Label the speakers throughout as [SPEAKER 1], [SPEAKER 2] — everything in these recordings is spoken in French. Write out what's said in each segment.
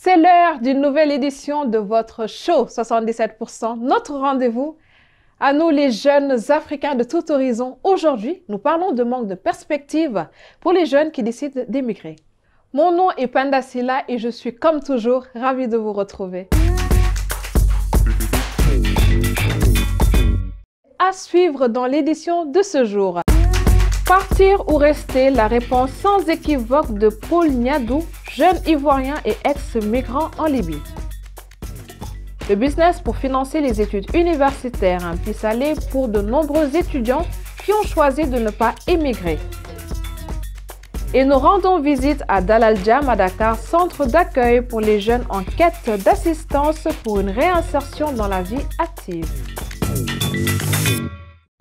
[SPEAKER 1] C'est l'heure d'une nouvelle édition de votre show 77%, notre rendez-vous. À nous les jeunes Africains de tout horizon. Aujourd'hui, nous parlons de manque de perspective pour les jeunes qui décident d'émigrer. Mon nom est Penda Silla et je suis comme toujours ravie de vous retrouver. À suivre dans l'édition de ce jour. Partir ou rester, la réponse sans équivoque de Paul Niadou, jeune Ivoirien et ex-migrant en Libye. Le business pour financer les études universitaires, un pis-aller pour de nombreux étudiants qui ont choisi de ne pas émigrer. Et nous rendons visite à Dalaldiam à Dakar, centre d'accueil pour les jeunes en quête d'assistance pour une réinsertion dans la vie active.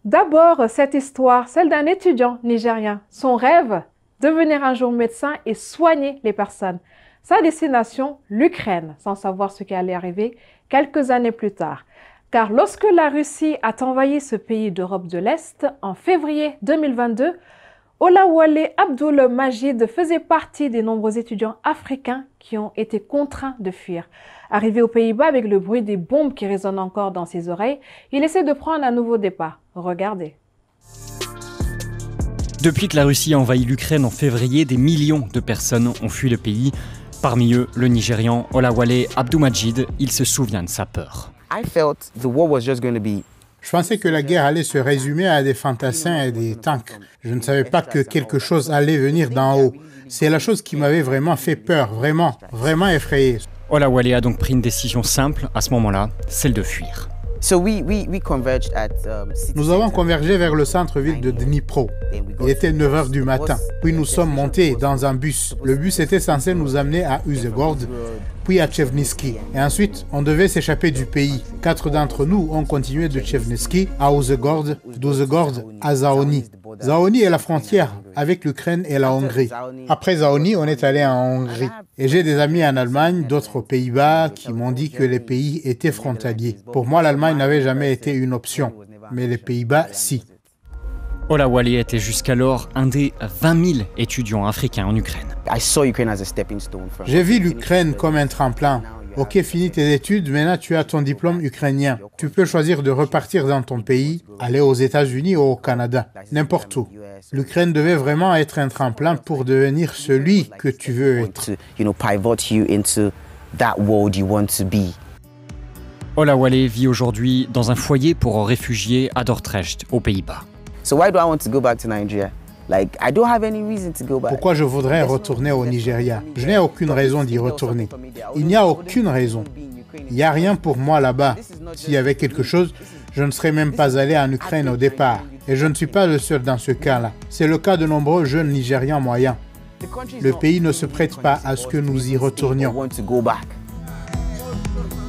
[SPEAKER 1] D'abord, cette histoire, celle d'un étudiant nigérien. Son rêve, devenir un jour médecin et soigner les personnes. Sa destination, l'Ukraine, sans savoir ce qui allait arriver quelques années plus tard. Car lorsque la Russie a envahi ce pays d'Europe de l'Est en février 2022, Olawale Abdoul Majid faisait partie des nombreux étudiants africains qui ont été contraints de fuir. Arrivé aux Pays-Bas avec le bruit des bombes qui résonnent encore dans ses oreilles, il essaie de prendre un nouveau départ. Regardez.
[SPEAKER 2] Depuis que la Russie a envahi l'Ukraine en février, des millions de personnes ont fui le pays. Parmi eux, le Nigérian Olawale Abdoul Majid, il se souvient de sa peur.
[SPEAKER 3] Je pensais que la guerre allait se résumer à des fantassins et des tanks. Je ne savais pas que quelque chose allait venir d'en haut. C'est la chose qui m'avait vraiment fait peur, vraiment effrayé.
[SPEAKER 2] Olawale a donc pris une décision simple à ce moment-là, celle de fuir.
[SPEAKER 3] Nous avons convergé vers le centre-ville de Dnipro. Il était 9 h du matin. Puis nous sommes montés dans un bus. Le bus était censé nous amener à Uzegord, puis à Chevnytsky. Et ensuite, on devait s'échapper du pays. 4 d'entre nous ont continué de Chevnytsky à Uzegord, d'Uzegord à Zaoni. Zaoni est la frontière avec l'Ukraine et la Hongrie. Après Zaoni, on est allé en Hongrie. Et j'ai des amis en Allemagne, d'autres aux Pays-Bas, qui m'ont dit que les pays étaient frontaliers. Pour moi, l'Allemagne n'avait jamais été une option, mais les Pays-Bas, si.
[SPEAKER 2] Olawale était jusqu'alors un des 20 000 étudiants africains en Ukraine.
[SPEAKER 3] J'ai vu l'Ukraine comme un tremplin. Ok, finis tes études, maintenant tu as ton diplôme ukrainien. Tu peux choisir de repartir dans ton pays, aller aux États-Unis ou au Canada, n'importe où. L'Ukraine devait vraiment être un tremplin pour devenir celui que tu veux être.
[SPEAKER 2] Olawale vit aujourd'hui dans un foyer pour réfugiés à Dordrecht, aux Pays-Bas.
[SPEAKER 3] Pourquoi je voudrais retourner au Nigeria? Je n'ai aucune raison d'y retourner. Il n'y a aucune raison. Il n'y a rien pour moi là-bas. S'il y avait quelque chose, je ne serais même pas allé en Ukraine au départ. Et je ne suis pas le seul dans ce cas-là. C'est le cas de nombreux jeunes Nigérians moyens. Le pays ne se prête pas à ce que nous y retournions.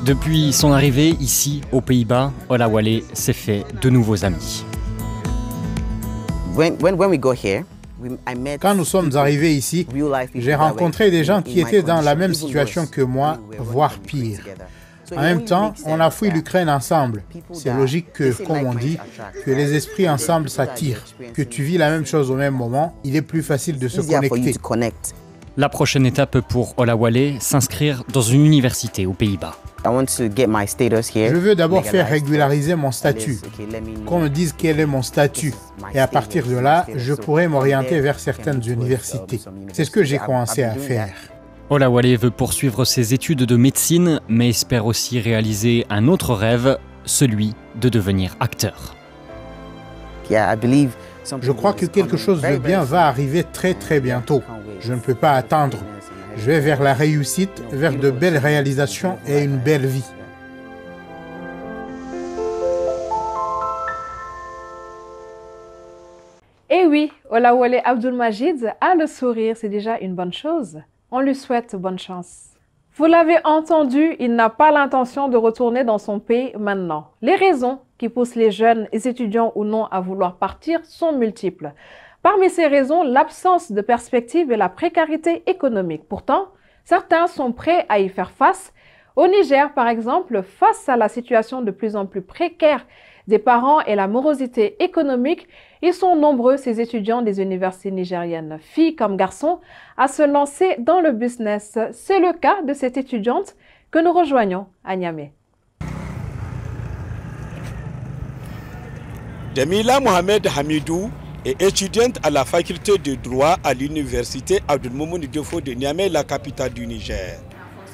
[SPEAKER 2] Depuis son arrivée ici, aux Pays-Bas, Olawale s'est fait de nouveaux amis.
[SPEAKER 3] Quand nous sommes arrivés ici, j'ai rencontré des gens qui étaient dans la même situation que moi, voire pire. En même temps, on a fui l'Ukraine ensemble. C'est logique que, comme on dit, que les esprits ensemble s'attirent. Que tu vis la même chose au même moment, il est plus facile de se connecter.
[SPEAKER 2] La prochaine étape pour Olawale, s'inscrire dans une université aux Pays-Bas.
[SPEAKER 3] Je veux d'abord faire régulariser mon statut, qu'on me dise quel est mon statut. Et à partir de là, je pourrai m'orienter vers certaines universités. C'est ce que j'ai commencé à faire.
[SPEAKER 2] Olawale veut poursuivre ses études de médecine, mais espère aussi réaliser un autre rêve, celui de devenir acteur.
[SPEAKER 3] Je crois que quelque chose de bien va arriver très bientôt. Je ne peux pas attendre. Je vais vers la réussite, vers de belles réalisations et une belle vie.
[SPEAKER 1] Et oui, Olawale Abdoul Majid a le sourire, c'est déjà une bonne chose. On lui souhaite bonne chance. Vous l'avez entendu, il n'a pas l'intention de retourner dans son pays maintenant. Les raisons qui poussent les jeunes, les étudiants ou non à vouloir partir sont multiples. Parmi ces raisons, l'absence de perspective et la précarité économique. Pourtant, certains sont prêts à y faire face. Au Niger, par exemple, face à la situation de plus en plus précaire des parents et la morosité économique, ils sont nombreux, ces étudiants des universités nigériennes, filles comme garçons, à se lancer dans le business. C'est le cas de cette étudiante que nous rejoignons à Niamey.
[SPEAKER 4] Jamila Mohamed Hamidou est étudiante à la faculté de droit à l'université Abdelmoumouni Diofo de Niamey, la capitale du Niger.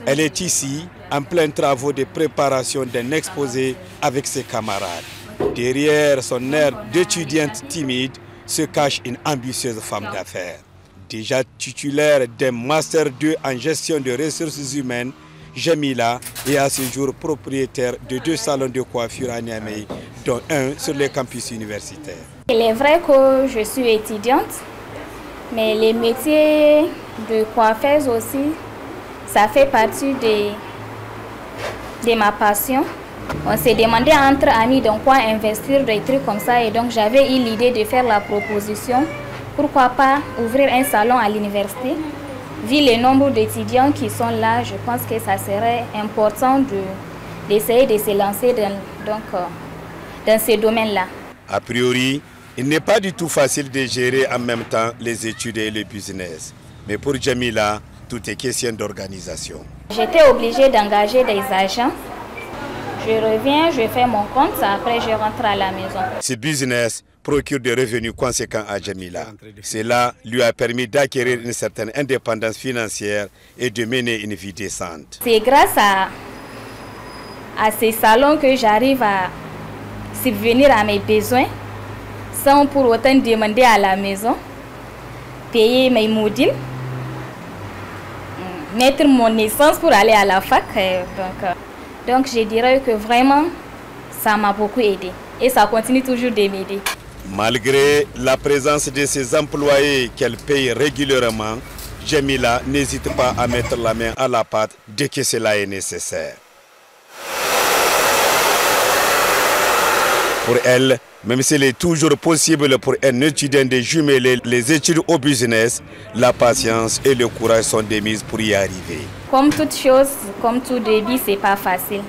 [SPEAKER 4] Elle est ici en plein travaux de préparation d'un exposé avec ses camarades. Derrière son air d'étudiante timide se cache une ambitieuse femme d'affaires. Déjà titulaire d'un Master 2 en gestion de ressources humaines, Jamila est à ce jour propriétaire de 2 salons de coiffure à Niamey, dont un sur les campus universitaires.
[SPEAKER 5] Il est vrai que je suis étudiante, mais les métiers de coiffeuse aussi, ça fait partie de ma passion. On s'est demandé entre amis dans quoi investir, des trucs comme ça, et donc j'avais eu l'idée de faire la proposition. Pourquoi pas ouvrir un salon à l'université? Vu le nombre d'étudiants qui sont là, je pense que ça serait important d'essayer de se lancer dans ce domaine-là.
[SPEAKER 4] A priori, il n'est pas du tout facile de gérer en même temps les études et le business. Mais pour Jamila, tout est question d'organisation.
[SPEAKER 5] J'étais obligée d'engager des agents. Je reviens, je fais mon compte, après je rentre à la maison.
[SPEAKER 4] Ce business procure des revenus conséquents à Jamila. Cela lui a permis d'acquérir une certaine indépendance financière et de mener une vie décente.
[SPEAKER 5] C'est grâce à ces salons que j'arrive à subvenir à mes besoins sans pour autant demander à la maison, payer mes modules, mettre mon essence pour aller à la fac. Donc je dirais que vraiment, ça m'a beaucoup aidé et ça continue toujours de m'aider.
[SPEAKER 4] Malgré la présence de ses employés qu'elle paye régulièrement, Jamila n'hésite pas à mettre la main à la pâte dès que cela est nécessaire. Pour elle, même s'il est toujours possible pour un étudiant de jumeler les études au business, la patience et le courage sont des mises pour y arriver.
[SPEAKER 5] Comme toute chose, comme tout début, c'est pas facile.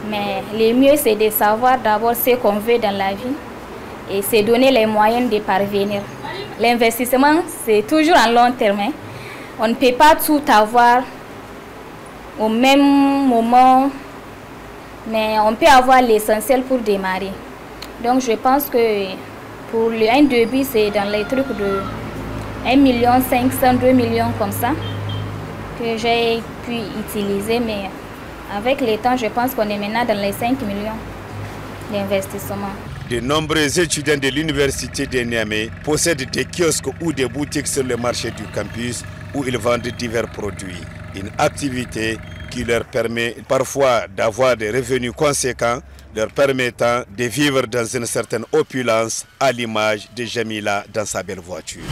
[SPEAKER 5] Mais le mieux, c'est de savoir d'abord ce qu'on veut dans la vie et se donner les moyens de parvenir. L'investissement, c'est toujours en long terme. On ne peut pas tout avoir au même moment, mais on peut avoir l'essentiel pour démarrer. Donc je pense que pour un début, c'est dans les trucs de 1 500 000, 2 millions comme ça que j'ai pu utiliser. Mais avec le temps, je pense qu'on est maintenant dans les 5 millions d'investissement.
[SPEAKER 4] De nombreux étudiants de l'université de Niamey possèdent des kiosques ou des boutiques sur le marché du campus où ils vendent divers produits. Une activité qui leur permet parfois d'avoir des revenus conséquents, leur permettant de vivre dans une certaine opulence à l'image de Jamila dans sa belle voiture.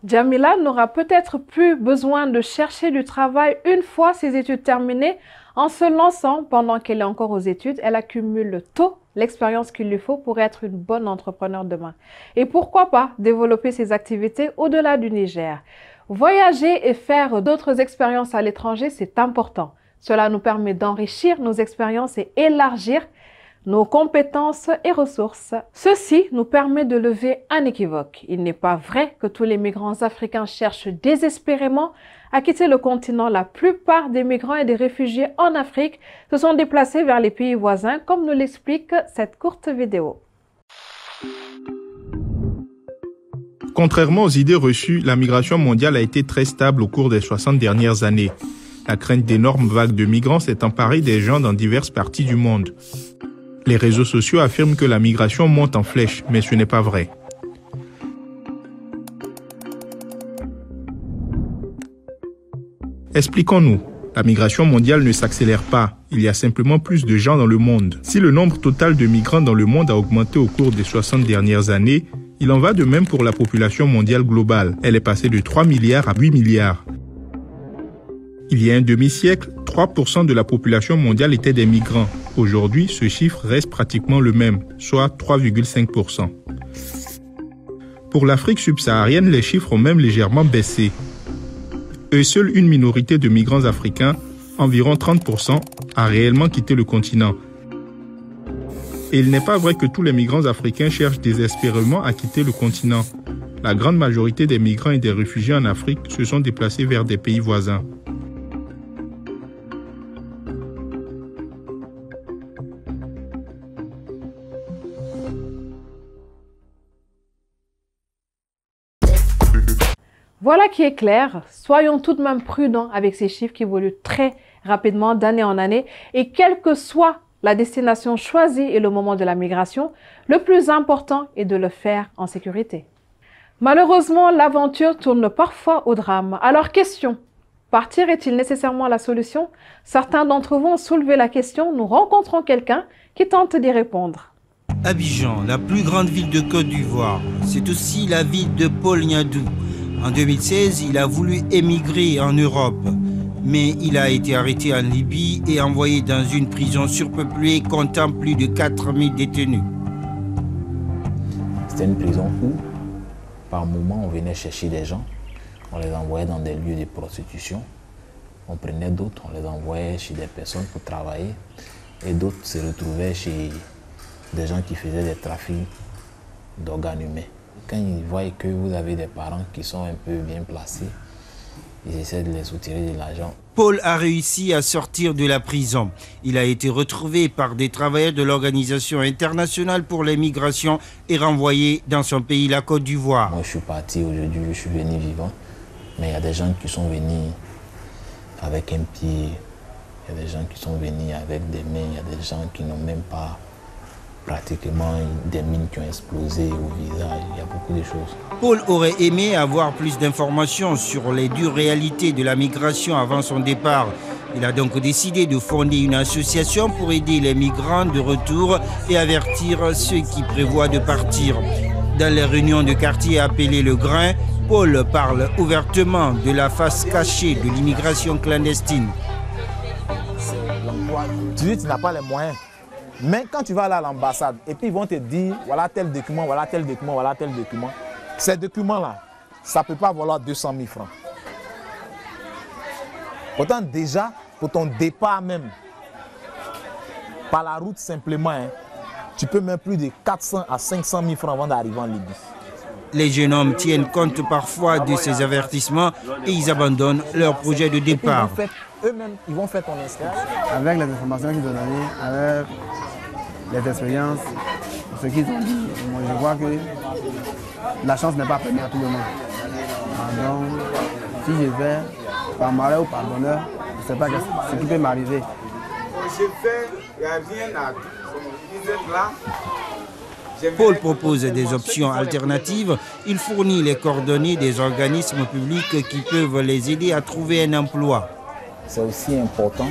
[SPEAKER 1] Jamila n'aura peut-être plus besoin de chercher du travail une fois ses études terminées. En se lançant pendant qu'elle est encore aux études, elle accumule tôt l'expérience qu'il lui faut pour être une bonne entrepreneur demain. Et pourquoi pas développer ses activités au-delà du Niger. Voyager et faire d'autres expériences à l'étranger, c'est important. Cela nous permet d'enrichir nos expériences et élargir nos compétences et ressources. Ceci nous permet de lever un équivoque. Il n'est pas vrai que tous les migrants africains cherchent désespérément à quitter le continent. La plupart des migrants et des réfugiés en Afrique se sont déplacés vers les pays voisins, comme nous l'explique cette courte vidéo.
[SPEAKER 6] Contrairement aux idées reçues, la migration mondiale a été très stable au cours des 60 dernières années. La crainte d'énormes vagues de migrants s'est emparée des gens dans diverses parties du monde. Les réseaux sociaux affirment que la migration monte en flèche, mais ce n'est pas vrai. Expliquons-nous. La migration mondiale ne s'accélère pas. Il y a simplement plus de gens dans le monde. Si le nombre total de migrants dans le monde a augmenté au cours des 60 dernières années, il en va de même pour la population mondiale globale. Elle est passée de 3 milliards à 8 milliards. Il y a un demi-siècle, 3% de la population mondiale était des migrants. Aujourd'hui, ce chiffre reste pratiquement le même, soit 3,5%. Pour l'Afrique subsaharienne, les chiffres ont même légèrement baissé. Seule une minorité de migrants africains, environ 30%, a réellement quitté le continent. Et il n'est pas vrai que tous les migrants africains cherchent désespérément à quitter le continent. La grande majorité des migrants et des réfugiés en Afrique se sont déplacés vers des pays voisins.
[SPEAKER 1] Voilà qui est clair. Soyons tout de même prudents avec ces chiffres qui évoluent très rapidement d'année en année. Et quelle que soit la destination choisie et le moment de la migration, le plus important est de le faire en sécurité. Malheureusement, l'aventure tourne parfois au drame. Alors question, partir est-il nécessairement la solution? Certains d'entre vous ont soulevé la question. Nous rencontrons quelqu'un qui tente d'y répondre.
[SPEAKER 7] Abidjan, la plus grande ville de Côte d'Ivoire. C'est aussi la ville de Paul Niadou. En 2016, il a voulu émigrer en Europe, mais il a été arrêté en Libye et envoyé dans une prison surpeuplée comptant plus de 4000 détenus.
[SPEAKER 8] C'était une prison où, par moment, on venait chercher des gens, on les envoyait dans des lieux de prostitution, on prenait d'autres, on les envoyait chez des personnes pour travailler, et d'autres se retrouvaient chez des gens qui faisaient des trafics d'organes humains. Quand ils voient que vous avez des parents qui sont un peu bien placés, ils essaient de les soutirer de l'argent.
[SPEAKER 7] Paul a réussi à sortir de la prison. Il a été retrouvé par des travailleurs de l'Organisation internationale pour les migrations et renvoyé dans son pays, la Côte d'Ivoire.
[SPEAKER 8] Moi, je suis parti aujourd'hui, je suis venu vivant, mais il y a des gens qui sont venus avec un pied, il y a des gens qui sont venus avec des mains, il y a des gens qui n'ont même pas pratiquement des mines qui ont explosé au visage, il y a beaucoup de choses.
[SPEAKER 7] Paul aurait aimé avoir plus d'informations sur les dures réalités de la migration avant son départ. Il a donc décidé de fonder une association pour aider les migrants de retour et avertir ceux qui prévoient de partir. Dans les réunions de quartier appelées Le Grain, Paul parle ouvertement de la face cachée de l'immigration clandestine.
[SPEAKER 9] Tu dis que tu n'as pas les moyens. Mais quand tu vas aller à l'ambassade et puis ils vont te dire voilà tel document, voilà tel document, voilà tel document. Ces documents-là, ça ne peut pas valoir 200 000 francs. Pourtant déjà, pour ton départ même, par la route simplement, hein, tu peux mettre plus de 400 à 500 000 francs avant d'arriver en Libye.
[SPEAKER 7] Les jeunes hommes tiennent compte parfois de ces avertissements et ils abandonnent leur projet de départ.
[SPEAKER 9] Eux-mêmes, ils vont faire ton inscription.
[SPEAKER 10] Avec les informations qu'ils ont données, avec les expériences, ce qu'ils ont dit, moi je vois que la chance n'est pas permise à tout le monde. Donc, si je vais par malheur ou par bonheur, je ne sais pas ce qui peut m'arriver.
[SPEAKER 11] Je fais, il n'y a rien à dire.
[SPEAKER 7] Paul propose des options alternatives. Il fournit les coordonnées des organismes publics qui peuvent les aider à trouver un emploi.
[SPEAKER 8] C'est aussi important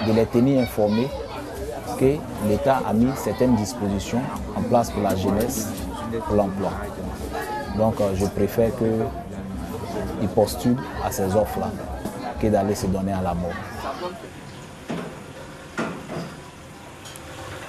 [SPEAKER 8] de les tenir informés que l'État a mis certaines dispositions en place pour la jeunesse, pour l'emploi. Donc je préfère qu'ils postulent à ces offres-là que d'aller se donner à la mort.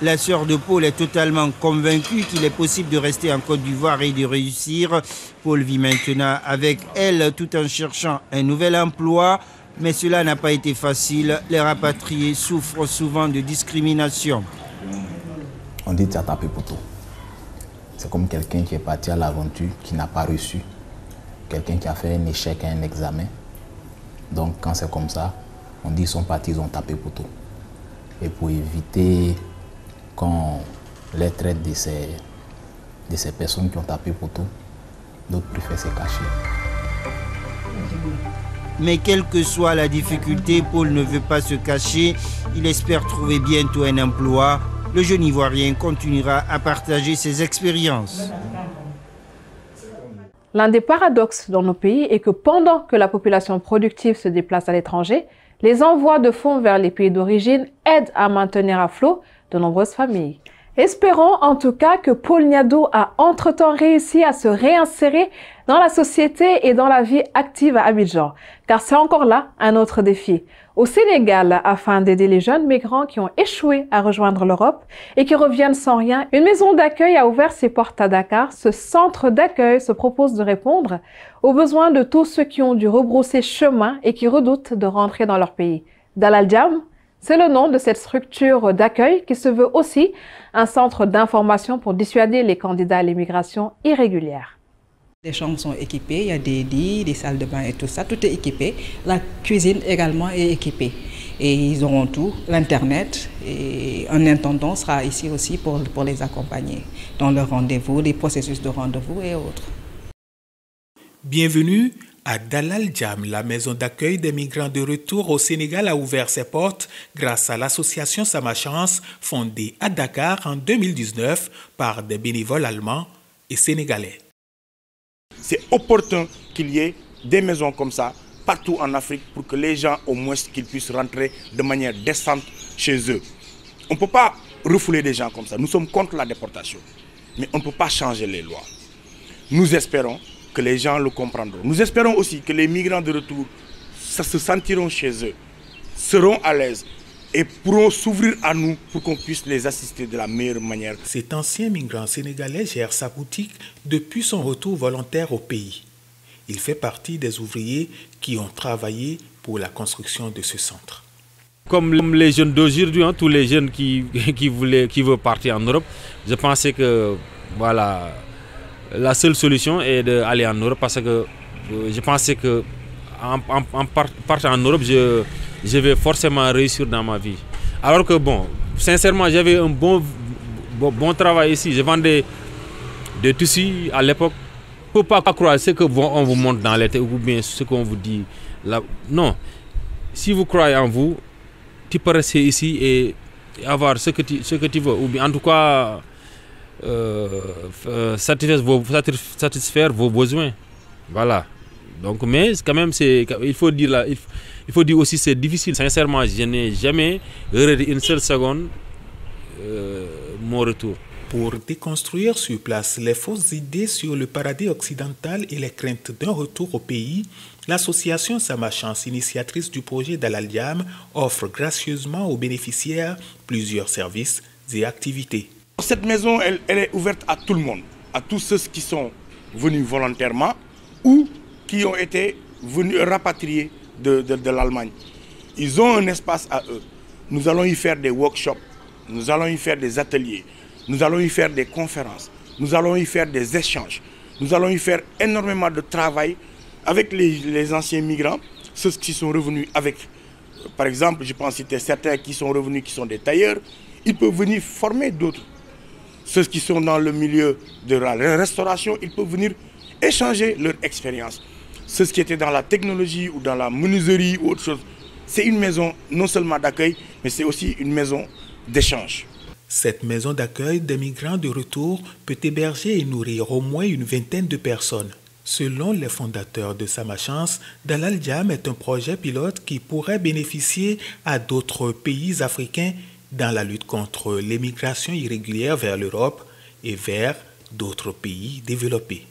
[SPEAKER 7] La sœur de Paul est totalement convaincue qu'il est possible de rester en Côte d'Ivoire et de réussir. Paul vit maintenant avec elle tout en cherchant un nouvel emploi. Mais cela n'a pas été facile. Les rapatriés souffrent souvent de discrimination.
[SPEAKER 8] On dit que tu as tapé poteau. C'est comme quelqu'un qui est parti à l'aventure, qui n'a pas reçu. Quelqu'un qui a fait un échec à un examen. Donc quand c'est comme ça, on dit qu'ils sont partis, ils ont tapé poteau. Et pour éviter qu'on les traite de ces personnes qui ont tapé poteau, d'autres préfèrent se cacher.
[SPEAKER 7] Mais quelle que soit la difficulté, Paul ne veut pas se cacher. Il espère trouver bientôt un emploi. Le jeune Ivoirien continuera à partager ses expériences.
[SPEAKER 1] L'un des paradoxes dans nos pays est que pendant que la population productive se déplace à l'étranger, les envois de fonds vers les pays d'origine aident à maintenir à flot de nombreuses familles. Espérons en tout cas que Paul Niadou a entre-temps réussi à se réinsérer dans la société et dans la vie active à Abidjan, car c'est encore là un autre défi. Au Sénégal, afin d'aider les jeunes migrants qui ont échoué à rejoindre l'Europe et qui reviennent sans rien, une maison d'accueil a ouvert ses portes à Dakar. Ce centre d'accueil se propose de répondre aux besoins de tous ceux qui ont dû rebrousser chemin et qui redoutent de rentrer dans leur pays. Dalal Jam, c'est le nom de cette structure d'accueil qui se veut aussi un centre d'information pour dissuader les candidats à l'immigration irrégulière.
[SPEAKER 12] Les chambres sont équipées, il y a des lits, des salles de bain et tout ça, tout est équipé. La cuisine également est équipée. Et ils auront tout, l'Internet, et un intendant sera ici aussi pour les accompagner dans leurs rendez-vous, les processus de rendez-vous et autres.
[SPEAKER 13] Bienvenue à Dalal Jam. La maison d'accueil des migrants de retour au Sénégal a ouvert ses portes grâce à l'association Sama Chance, fondée à Dakar en 2019 par des bénévoles allemands et sénégalais.
[SPEAKER 9] C'est opportun qu'il y ait des maisons comme ça partout en Afrique pour que les gens, au moins, qu'ils puissent rentrer de manière décente chez eux. On ne peut pas refouler des gens comme ça. Nous sommes contre la déportation. Mais on ne peut pas changer les lois. Nous espérons que les gens le comprendront. Nous espérons aussi que les migrants de retour se sentiront chez eux, seront à l'aise et pourront s'ouvrir à nous pour qu'on puisse les assister de la meilleure manière.
[SPEAKER 13] Cet ancien migrant sénégalais gère sa boutique depuis son retour volontaire au pays. Il fait partie des ouvriers qui ont travaillé pour la construction de ce centre.
[SPEAKER 14] Comme les jeunes d'aujourd'hui, tous les jeunes qui veulent partir en Europe, je pensais que voilà, la seule solution est d'aller en Europe parce que je pensais que en partant en Europe, je vais forcément réussir dans ma vie. Alors que bon, sincèrement, j'avais un bon travail ici. Je vendais des tissus à l'époque. Il ne faut pas croire ce qu'on vous montre dans les têtes ou bien ce qu'on vous dit là. Non, si vous croyez en vous, tu peux rester ici et avoir ce que tu veux. Ou bien en tout cas, satisfaire vos besoins. Voilà. Donc, mais quand même, il faut dire aussi c'est difficile. Sincèrement, je n'ai jamais regretté une seule seconde mon retour.
[SPEAKER 13] Pour déconstruire sur place les fausses idées sur le paradis occidental et les craintes d'un retour au pays, l'association Sama Chance, initiatrice du projet Dalal Jam, offre gracieusement aux bénéficiaires plusieurs services et activités.
[SPEAKER 9] Cette maison, elle est ouverte à tout le monde, à tous ceux qui sont venus volontairement ou qui ont été venus rapatriés de l'Allemagne. Ils ont un espace à eux. Nous allons y faire des workshops, nous allons y faire des ateliers, nous allons y faire des conférences, nous allons y faire des échanges, nous allons y faire énormément de travail avec les anciens migrants, ceux qui sont revenus avec, par exemple, je pense citer certains qui sont revenus, qui sont des tailleurs, ils peuvent venir former d'autres. Ceux qui sont dans le milieu de la restauration, ils peuvent venir échanger leur expérience. Ceux qui étaient dans la technologie ou dans la menuiserie ou autre chose, c'est une maison non seulement d'accueil, mais c'est aussi une maison d'échange.
[SPEAKER 13] Cette maison d'accueil des migrants de retour peut héberger et nourrir au moins une vingtaine de personnes. Selon les fondateurs de Sama Chance, Dalal Jam est un projet pilote qui pourrait bénéficier à d'autres pays africains dans la lutte contre l'immigration irrégulière vers l'Europe et vers d'autres pays développés.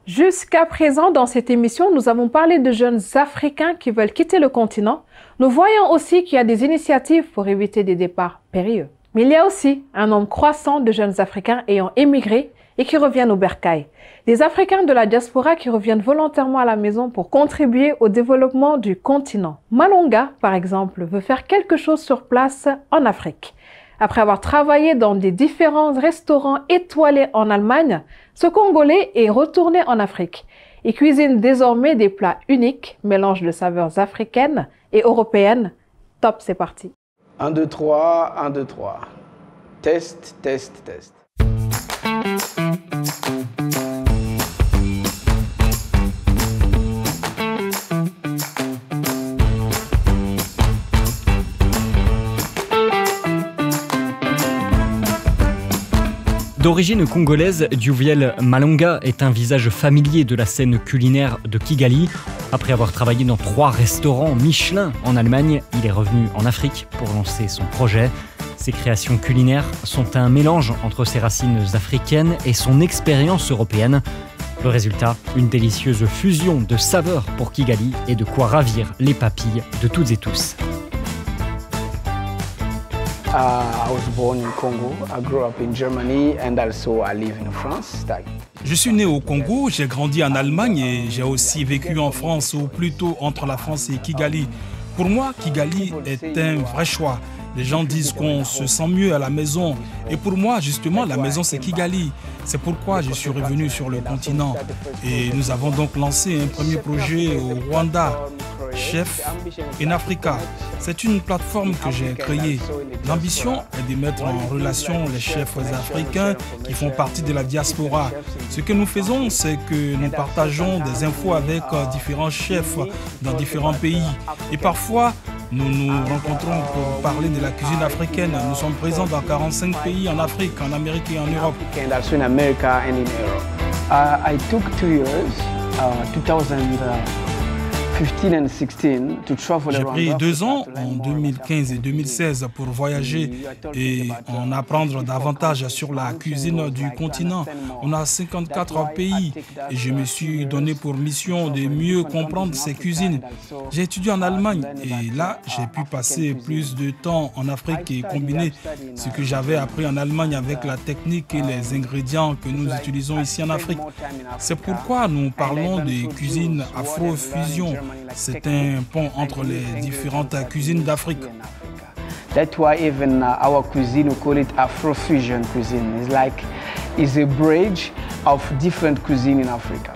[SPEAKER 1] Jusqu'à présent, dans cette émission, nous avons parlé de jeunes Africains qui veulent quitter le continent. Nous voyons aussi qu'il y a des initiatives pour éviter des départs périlleux. Mais il y a aussi un nombre croissant de jeunes Africains ayant émigré et qui reviennent au bercail. Des Africains de la diaspora qui reviennent volontairement à la maison pour contribuer au développement du continent. Malonga, par exemple, veut faire quelque chose sur place en Afrique. Après avoir travaillé dans des différents restaurants étoilés en Allemagne, ce Congolais est retourné en Afrique. Il cuisine désormais des plats uniques, mélange de saveurs africaines et européennes. Top, c'est parti.
[SPEAKER 10] 1, 2, 3, 1, 2, 3. Test, test, test.
[SPEAKER 2] D'origine congolaise, Duviel Malonga est un visage familier de la scène culinaire de Kigali. Après avoir travaillé dans 3 restaurants Michelin en Allemagne, il est revenu en Afrique pour lancer son projet. Ses créations culinaires sont un mélange entre ses racines africaines et son expérience européenne. Le résultat, une délicieuse fusion de saveurs pour Kigali et de quoi ravir les papilles de toutes et tous.
[SPEAKER 15] Je suis né au Congo, j'ai grandi en Allemagne et j'ai aussi vécu en France, ou plutôt entre la France et Kigali Pour moi, Kigali est un vrai choix. Les gens disent qu'on se sent mieux à la maison. Et pour moi, justement, la maison, c'est Kigali. C'est pourquoi je suis revenu sur le continent. Et nous avons donc lancé un premier projet au Rwanda, Chef in Africa. C'est une plateforme que j'ai créée. L'ambition est de mettre en relation les chefs africains qui font partie de la diaspora. Ce que nous faisons, c'est que nous partageons des infos avec différents chefs dans différents pays. Et parfois, nous nous rencontrons pour parler de la cuisine africaine. Nous sommes présents dans 45 pays en Afrique, en Amérique et en Europe.
[SPEAKER 10] I took 2 years, 2015 and 2016,
[SPEAKER 15] J'ai pris 2 ans en 2015 et 2016 pour voyager et en apprendre davantage sur la cuisine du continent. On a 54 pays et je me suis donné pour mission de mieux comprendre ces cuisines. J'ai étudié en Allemagne et là, j'ai pu passer plus de temps en Afrique et combiner ce que j'avais appris en Allemagne avec la technique et les ingrédients que nous utilisons ici en Afrique. C'est pourquoi nous parlons de cuisine afro-fusion. C'est un pont entre les différentes cuisines d'Afrique.
[SPEAKER 10] That's why even our cuisine, we call it Afro-fusion cuisine. It's a bridge of different cuisine in Africa.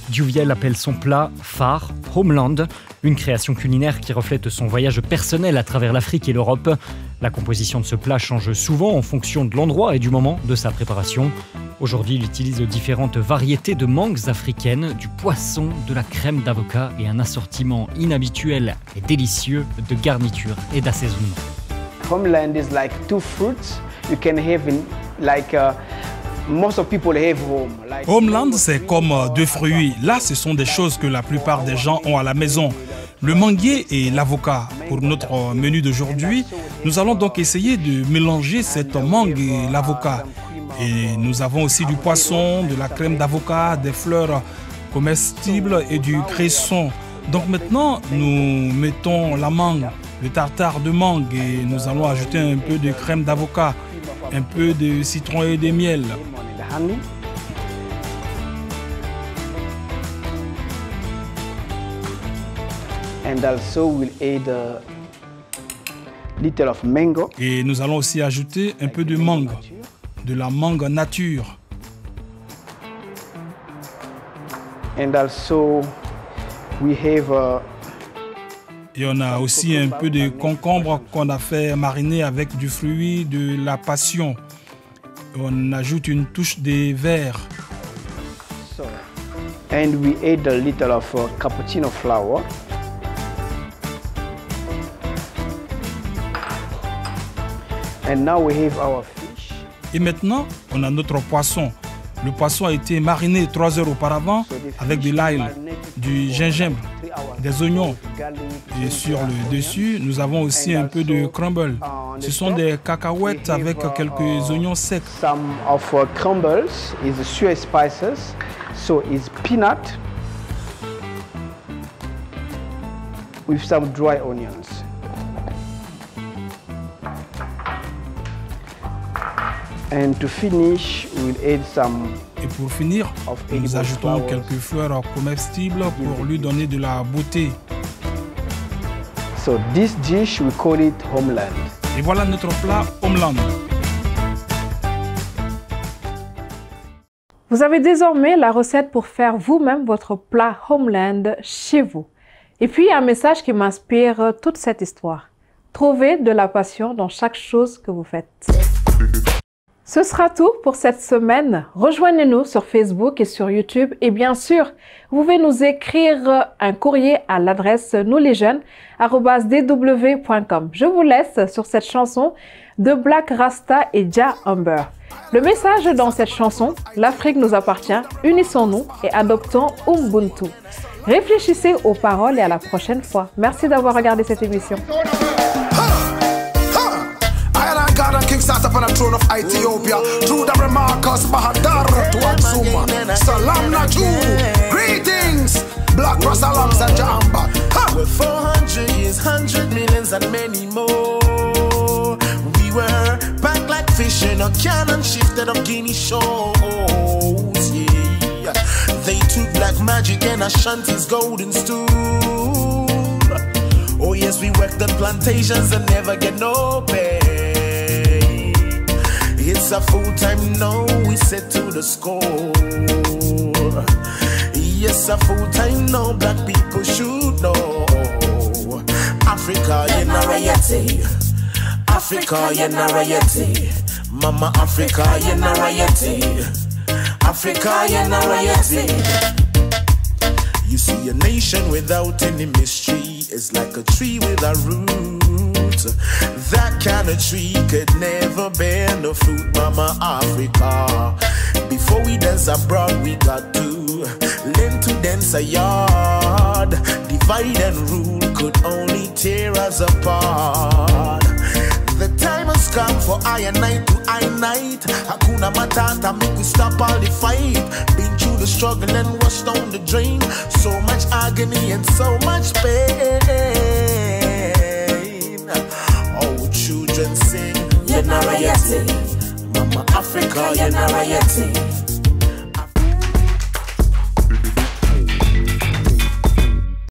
[SPEAKER 2] Duviel appelle son plat phare Homeland, une création culinaire qui reflète son voyage personnel à travers l'Afrique et l'Europe. La composition de ce plat change souvent en fonction de l'endroit et du moment de sa préparation. Aujourd'hui, il utilise différentes variétés de mangues africaines, du poisson, de la crème d'avocat et un assortiment inhabituel et délicieux de garnitures et d'assaisonnement.
[SPEAKER 10] Homeland is like 2 fruits you can have in most of people have home.
[SPEAKER 15] Homeland, c'est comme 2 fruits. Là, ce sont des choses que la plupart des gens ont à la maison. Le manguier et l'avocat. Pour notre menu d'aujourd'hui, nous allons donc essayer de mélanger cette mangue et l'avocat. Et nous avons aussi du poisson, de la crème d'avocat, des fleurs comestibles et du cresson. Donc maintenant, nous mettons la mangue, le tartare de mangue et nous allons ajouter un peu de crème d'avocat, un peu de citron et de miel.
[SPEAKER 10] And also we'll add a little of mango.
[SPEAKER 15] Et nous allons aussi ajouter un peu de mangue, de la mangue nature.
[SPEAKER 10] And also we have
[SPEAKER 15] et on a aussi un peu de concombre qu'on a fait mariner avec du fruit de la passion. On ajoute une touche de verre.
[SPEAKER 10] And we add a little of cappuccino flour. And now we have our fish.
[SPEAKER 15] Et maintenant, on a notre poisson. Le poisson a été mariné 3 heures auparavant avec de l'ail, du gingembre, des oignons. Et sur le dessus, nous avons aussi un peu de crumble. Ce sont des cacahuètes avec quelques oignons secs.
[SPEAKER 10] Some of crumbles is sweet spices, so it's peanut with some dry onions. And to finish, we'll add some.
[SPEAKER 15] Et pour finir, nous ajoutons quelques fleurs comestibles pour lui donner de la beauté.
[SPEAKER 10] So this dish, we call it Homeland.
[SPEAKER 15] Et voilà notre plat Homeland.
[SPEAKER 1] Vous avez désormais la recette pour faire vous-même votre plat Homeland chez vous. Et puis, un message qui m'inspire toute cette histoire. Trouvez de la passion dans chaque chose que vous faites. Ce sera tout pour cette semaine. Rejoignez-nous sur Facebook et sur YouTube. Et bien sûr, vous pouvez nous écrire un courrier à l'adresse nouslesjeunes@dw.com. Je vous laisse sur cette chanson de Black Rasta et Jah Humber. Le message dans cette chanson, l'Afrique nous appartient, unissons-nous et adoptons Ubuntu. Réfléchissez aux paroles et à la prochaine fois. Merci d'avoir regardé cette émission.
[SPEAKER 16] God and King sat up on the throne of Ethiopia. Through the Remarcus Bahadar to Aksuma. Salam Naju. Greetings. Black Rasalams and Jamba.
[SPEAKER 17] With 400 years, 100 millions and many more. We were back like fish in a cannon shifted of Guinea shores. Yeah. They took black magic and Ashanti's golden stool. Oh yes, we worked on plantations and never get no pay. It's a full time now, we set to the score. Yes, a full time now, black people should know. Africa, you're not royalty. Africa, you're not royalty. Mama Africa, you're not royalty. Africa, you're not royalty. You see, a nation without any mystery is like a tree without roots. That kind of tree could never bear no fruit, Mama Africa. Before we dance abroad, we got to learn to dance a yard. Divide and rule could only tear us apart. The time has come for I and night to I night. Hakuna Matata, make we stop all the fight. Been through the struggle and washed down the drain. So much agony and so much pain. Oh, children sing, you're not royalty. Mama Africa, you're not royalty.